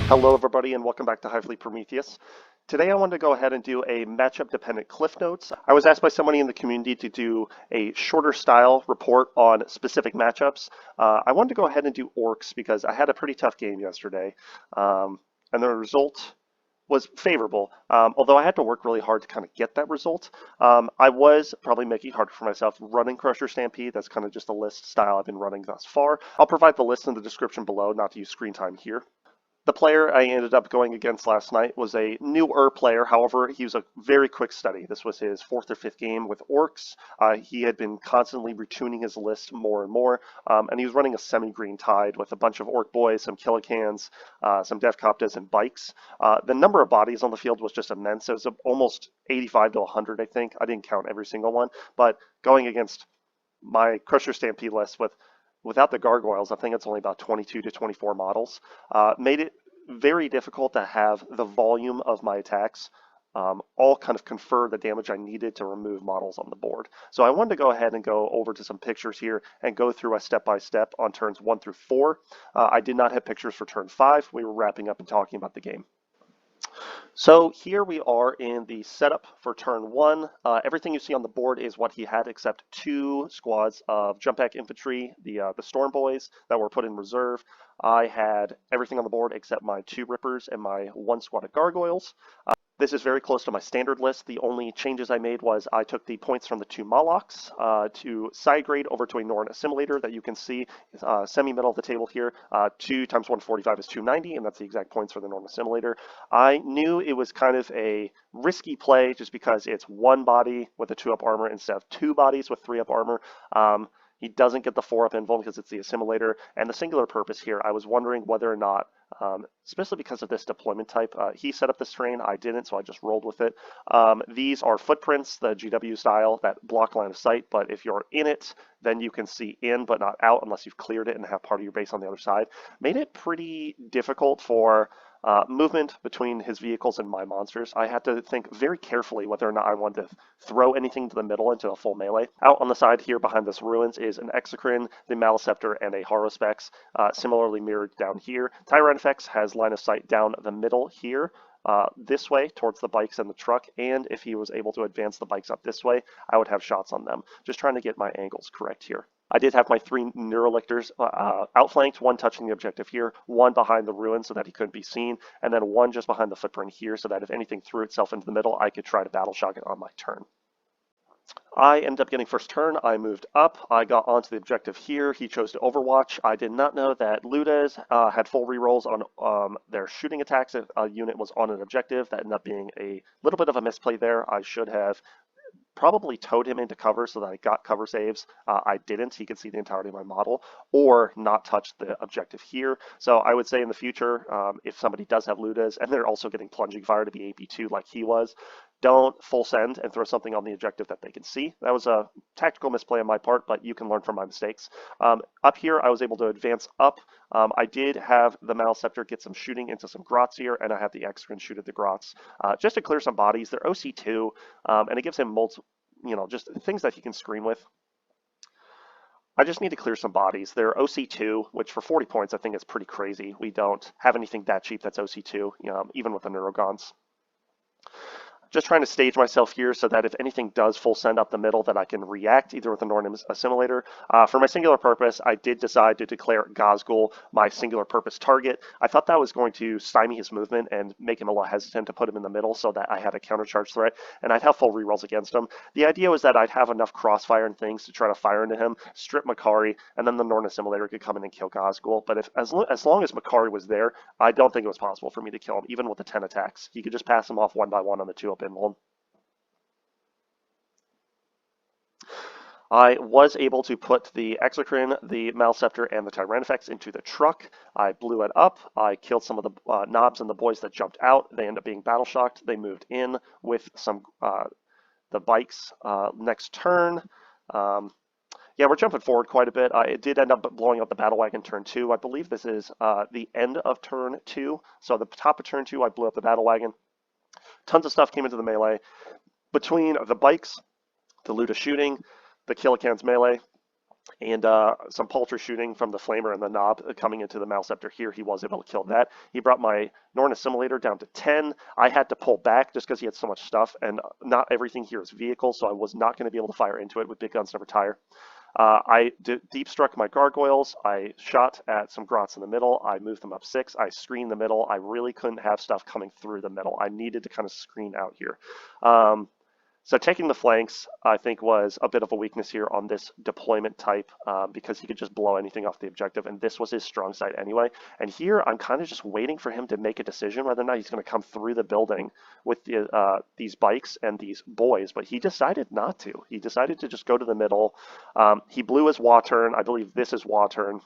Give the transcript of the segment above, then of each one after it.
Hello everybody and welcome back to Hive Prometheus. Today I wanted to go ahead and do a matchup dependent cliff notes. I was asked by somebody in the community to do a shorter style report on specific matchups. I wanted to go ahead and do orcs because I had a pretty tough game yesterday, and the result was favorable, although I had to work really hard to kind of get that result. I was probably making it harder for myself running Crusher Stampede. That's kind of just a list style I've been running thus far. I'll provide the list in the description below, not to use screen time here. The player I ended up going against last night was a newer player. However, he was a very quick study. This was his fourth or fifth game with orcs. He had been constantly retuning his list more and more, and he was running a semi-green tide with a bunch of orc boys, some killicans, some Deathcoptas, and bikes. The number of bodies on the field was just immense. It was almost 85 to 100, I think. I didn't count every single one, but going against my Crusher Stampede list without the Gargoyles, I think it's only about 22 to 24 models, made it very difficult to have the volume of my attacks all kind of confer the damage I needed to remove models on the board. So I wanted to go ahead and go over to some pictures here and go through a step-by-step on turns 1 through 4. I did not have pictures for turn 5. We were wrapping up and talking about the game. So here we are in the setup for turn 1. Everything you see on the board is what he had except 2 squads of jump pack infantry, the Storm Boys that were put in reserve. I had everything on the board except my 2 Rippers and my 1 squad of Gargoyles. This is very close to my standard list. The only changes I made was I took the points from the 2 Molochs to side grade over to a Norn Assimilator that you can see semi-middle of the table here. 2 times 145 is 290, and that's the exact points for the Norn Assimilator. I knew it was kind of a risky play just because it's 1 body with a 2-up armor instead of 2 bodies with 3-up armor. He doesn't get the 4-up invuln because it's the Assimilator. And the singular purpose here, I was wondering whether or not, especially because of this deployment type, he set up this terrain, I didn't, so I just rolled with it. These are footprints, the GW style, that block line of sight, but if you're in it, then you can see in but not out unless you've cleared it and have part of your base on the other side. Made it pretty difficult for movement between his vehicles and my monsters. I had to think very carefully whether or not I wanted to throw anything to the middle into a full melee. Out on the side here behind this ruins is an Exocrine, the Maleceptor, and a Haruspex, similarly mirrored down here. Tyranid has line of sight down the middle here, this way towards the bikes and the truck, and if he was able to advance the bikes up this way, I would have shots on them. Just trying to get my angles correct here. I did have my 3 Neurolictors outflanked, 1 touching the objective here, 1 behind the ruin so that he couldn't be seen, and then 1 just behind the footprint here so that if anything threw itself into the middle, I could try to battle shock it on my turn. I ended up getting first turn. I moved up. I got onto the objective here. He chose to overwatch. I did not know that Ludas had full rerolls on their shooting attacks if a unit was on an objective. That ended up being a little bit of a misplay there. I should have probably towed him into cover so that I got cover saves. I didn't. He could see the entirety of my model, or not touch the objective here. So I would say in the future, if somebody does have Ludas and they're also getting plunging fire to be AP2 like he was, don't full send and throw something on the objective that they can see. That was a tactical misplay on my part, but you can learn from my mistakes. Up here, I was able to advance up. I did have the Maleceptor get some shooting into some grots here, and I had the Exocrine shoot at the grots just to clear some bodies. They're OC2, and it gives him just things that he can screen with. I just need to clear some bodies. They're OC2, which for 40 points I think is pretty crazy. We don't have anything that cheap that's OC2, even with the Neurogons. Just trying to stage myself here so that if anything does full send up the middle that I can react either with the Norn Assimilator. For my singular purpose, I did decide to declare Gazgul my singular purpose target. I thought that was going to stymie his movement and make him a little hesitant to put him in the middle so that I had a countercharge threat and I'd have full rerolls against him. The idea was that I'd have enough crossfire and things to try to fire into him, strip Makari, and then the Norn Assimilator could come in and kill Gazgul. But as long as Makari was there, I don't think it was possible for me to kill him, even with the 10 attacks. He could just pass him off 1 by 1 on the 2-up invuln. I was able to put the Exocrine, the Maleceptor, and the Tyranid into the truck. I blew it up. I killed some of the knobs and the boys that jumped out. They ended up being battle shocked. They moved in with some the bikes next turn. Yeah, we're jumping forward quite a bit. It did end up blowing up the battle wagon turn 2. I believe this is the end of turn 2. So the top of turn 2, I blew up the battle wagon. Tons of stuff came into the melee. Between the bikes, the Luda shooting, the Killican's melee, and some paltry shooting from the Flamer and the Knob coming into the Maleceptor here. He was able to kill that. He brought my Norn Assimilator down to 10. I had to pull back just because he had so much stuff, and not everything here is vehicle, so I was not going to be able to fire into it with big guns never tire. I deep struck my Gargoyles. I shot at some Grots in the middle. I moved them up 6. I screened the middle. I really couldn't have stuff coming through the middle. I needed to kind of screen out here. So taking the flanks, I think, was a bit of a weakness here on this deployment type because he could just blow anything off the objective, and this was his strong side anyway. And here, I'm kind of just waiting for him to make a decision whether or not he's going to come through the building with these bikes and these boys, but he decided not to. He decided to just go to the middle. He blew his Wa turn. I believe this is Wa turn.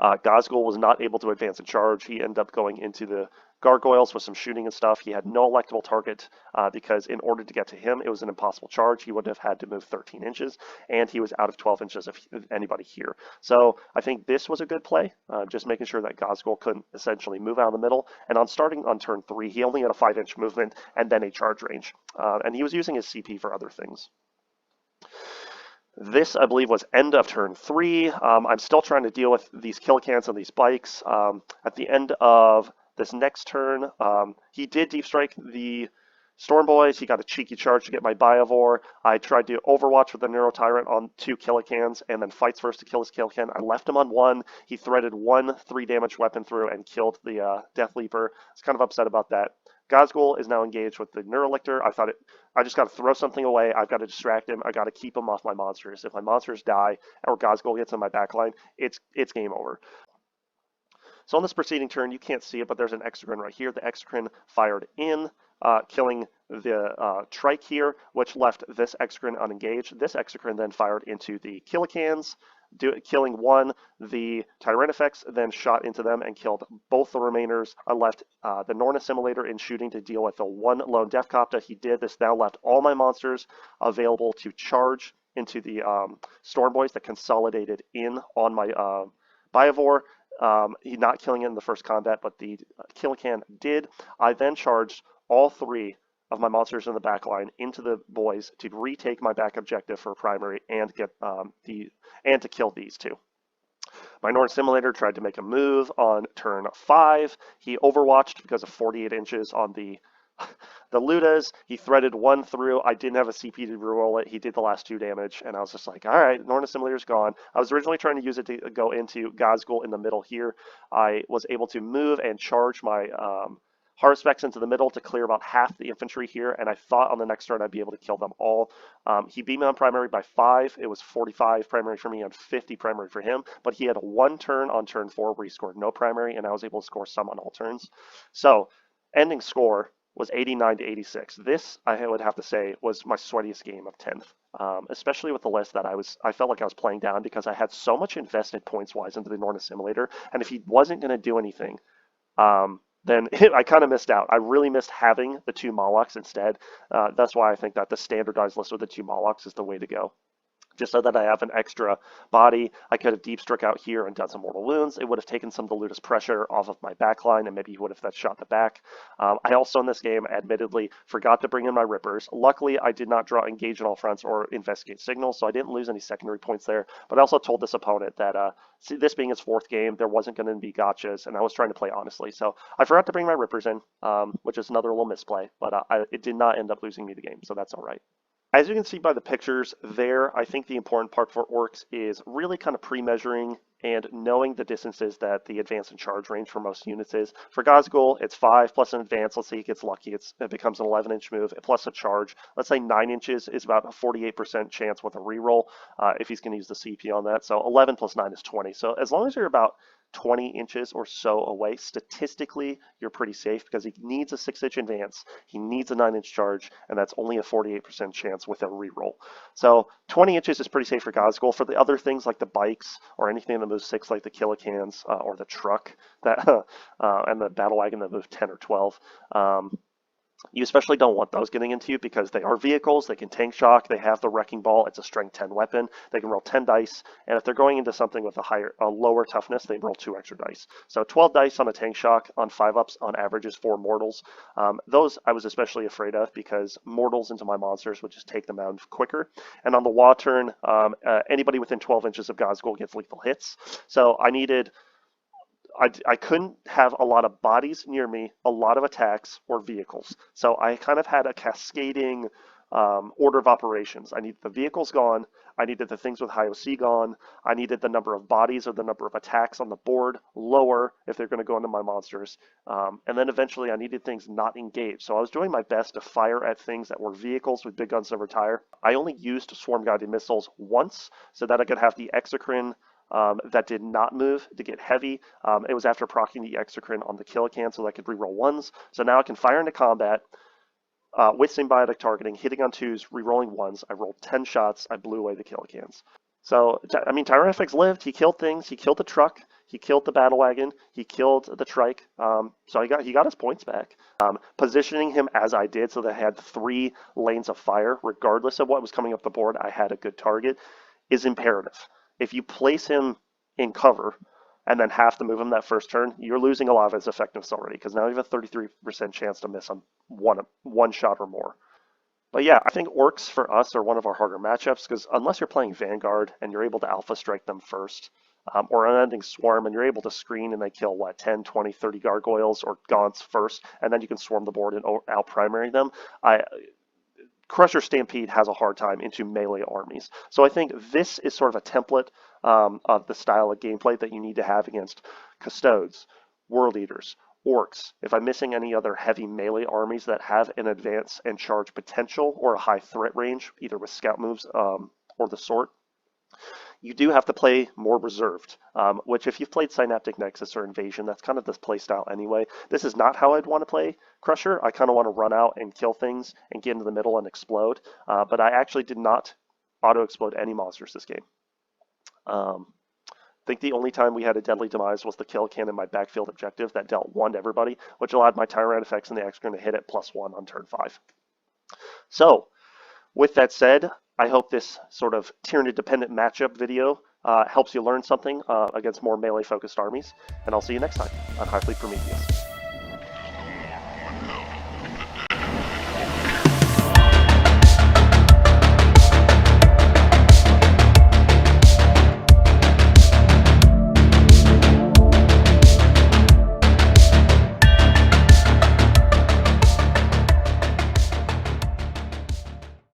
Gazgul was not able to advance and charge. He ended up going into the Gargoyles with some shooting and stuff. He had no electable target because in order to get to him, it was an impossible charge. He would have had to move 13 inches, and he was out of 12 inches of anybody here. So I think this was a good play, just making sure that Gazgul couldn't essentially move out of the middle. And on starting on turn 3, he only had a 5-inch movement and then a charge range. And he was using his CP for other things. This, I believe, was end of turn 3. I'm still trying to deal with these kill cans and these bikes. At the end of this next turn, he did deep strike the Storm Boys. He got a cheeky charge to get my Biovore. I tried to overwatch with the Neurotyrant on 2 Killicans and then fights first to kill his Killican. I left him on 1. He threaded 1 3-damage weapon through and killed the Deathleaper. I was kind of upset about that. Gazgul is now engaged with the Neurolictor. I just got to throw something away. I've got to distract him. I got to keep him off my monsters. If my monsters die or Gazgul gets on my backline, it's game over. So on this preceding turn, you can't see it, but there's an Exocrine right here. The Exocrine fired in, killing the Trike here, which left this Exocrine unengaged. This Exocrine then fired into the Killicans, killing 1. The Tyranid then shot into them and killed both the remainers. I left the Norn Assimilator in shooting to deal with the 1 lone Deathcopter. He did this, now left all my monsters available to charge into the Storm Boys that consolidated in on my Biovore. He not killing it in the first combat, but the Killican did. I then charged all 3 of my monsters in the back line into the boys to retake my back objective for primary and get and to kill these 2. My Norn Assimilator tried to make a move on turn 5. He overwatched because of 48 inches on the Ludas. He threaded 1 through. I didn't have a CP to reroll it. He did the last 2 damage, and I was just like, all right, Norn Assimilator's gone. I was originally trying to use it to go into Gazgul in the middle here. I was able to move and charge my Haruspex into the middle to clear about half the infantry here, and I thought on the next turn I'd be able to kill them all. He beat me on primary by 5. It was 45 primary for me and 50 primary for him, but he had 1 turn on turn 4 where he scored no primary, and I was able to score some on all turns. So, ending score was 89 to 86. This, I would have to say, was my sweatiest game of 10th, especially with the list that I felt like I was playing down because I had so much invested points-wise into the Norn Assimilator, and if he wasn't going to do anything, then I kind of missed out. I really missed having the 2 Molochs instead. That's why I think that the standardized list with the 2 Molochs is the way to go. Just so that I have an extra body. I could have deep struck out here and done some mortal wounds. It would have taken some of the Ludus pressure off of my backline, and maybe he would have shot the back. I also in this game, admittedly, forgot to bring in my Rippers. Luckily, I did not draw engage on all fronts or investigate signals, so I didn't lose any secondary points there. But I also told this opponent that this being his 4th game, there wasn't going to be gotchas, and I was trying to play honestly. So I forgot to bring my Rippers in, which is another little misplay, but it did not end up losing me the game, so that's all right. As you can see by the pictures there, I think the important part for orcs is really kind of pre-measuring and knowing the distances that the advance and charge range for most units is. For Gazgul, it's 5 plus an advance. Let's say he gets lucky. It becomes an 11-inch move plus a charge. Let's say 9 inches is about a 48% chance with a reroll if he's going to use the CP on that. So 11 plus 9 is 20. So as long as you're about 20 inches or so away, statistically, you're pretty safe because he needs a 6-inch advance, he needs a 9-inch charge, and that's only a 48% chance with a reroll. So 20 inches is pretty safe for Gazgul. For the other things like the bikes or anything that moves 6 like the Killicans or the truck that and the battle wagon that moves 10 or 12, You especially don't want those getting into you because they are vehicles, they can tank shock, they have the wrecking ball, it's a strength 10 weapon, they can roll 10 dice, and if they're going into something with a lower toughness, they roll 2 extra dice. So 12 dice on a tank shock on 5-ups on average is 4 mortals. Those I was especially afraid of because mortals into my monsters would just take them out quicker. And on the Wa turn, anybody within 12 inches of Gazgul gets lethal hits. So I couldn't have a lot of bodies near me, a lot of attacks, or vehicles. So I kind of had a cascading order of operations. I needed the vehicles gone. I needed the things with high OC gone. I needed the number of bodies or the number of attacks on the board lower if they're going to go into my monsters. And then eventually I needed things not engaged. So I was doing my best to fire at things that were vehicles with big guns to retire. I only used swarm guided missiles once so that I could have the Exocrine that did not move to get heavy. It was after proccing the Exocrine on the Killacan so that I could reroll 1s. So now I can fire into combat with symbiotic targeting, hitting on 2s, rerolling 1s. I rolled 10 shots. I blew away the Killacans. So, I mean, Tyranid lived. He killed things. He killed the truck. He killed the battle wagon. He killed the trike. So he got his points back. Positioning him as I did so that I had 3 lanes of fire, regardless of what was coming up the board, I had a good target, is imperative. If you place him in cover and then have to move him that first turn, you're losing a lot of his effectiveness already because now you have a 33% chance to miss on one shot or more. But yeah, I think orcs for us are one of our harder matchups because unless you're playing Vanguard and you're able to alpha strike them first, or unending swarm and you're able to screen and they kill 10, 20, 30 gargoyles or gaunts first, and then you can swarm the board and out primary them, Crusher Stampede has a hard time into melee armies. So I think this is sort of a template of the style of gameplay that you need to have against Custodes, World Eaters, Orcs. If I'm missing any other heavy melee armies that have an advance and charge potential or a high threat range, either with scout moves or the sort, you do have to play more reserved, which if you've played Synaptic Nexus or Invasion, that's kind of this play style anyway. This is not how I'd want to play Crusher. I kind of want to run out and kill things and get into the middle and explode, but I actually did not auto-explode any monsters this game. I think the only time we had a deadly demise was the Killacan in my backfield objective that dealt 1 to everybody, which allowed my Tyranid and the Exocrine to hit at +1 on turn 5. So, with that said, I hope this sort of Tyranid-dependent matchup video helps you learn something against more melee-focused armies, and I'll see you next time on Hive Prometheus.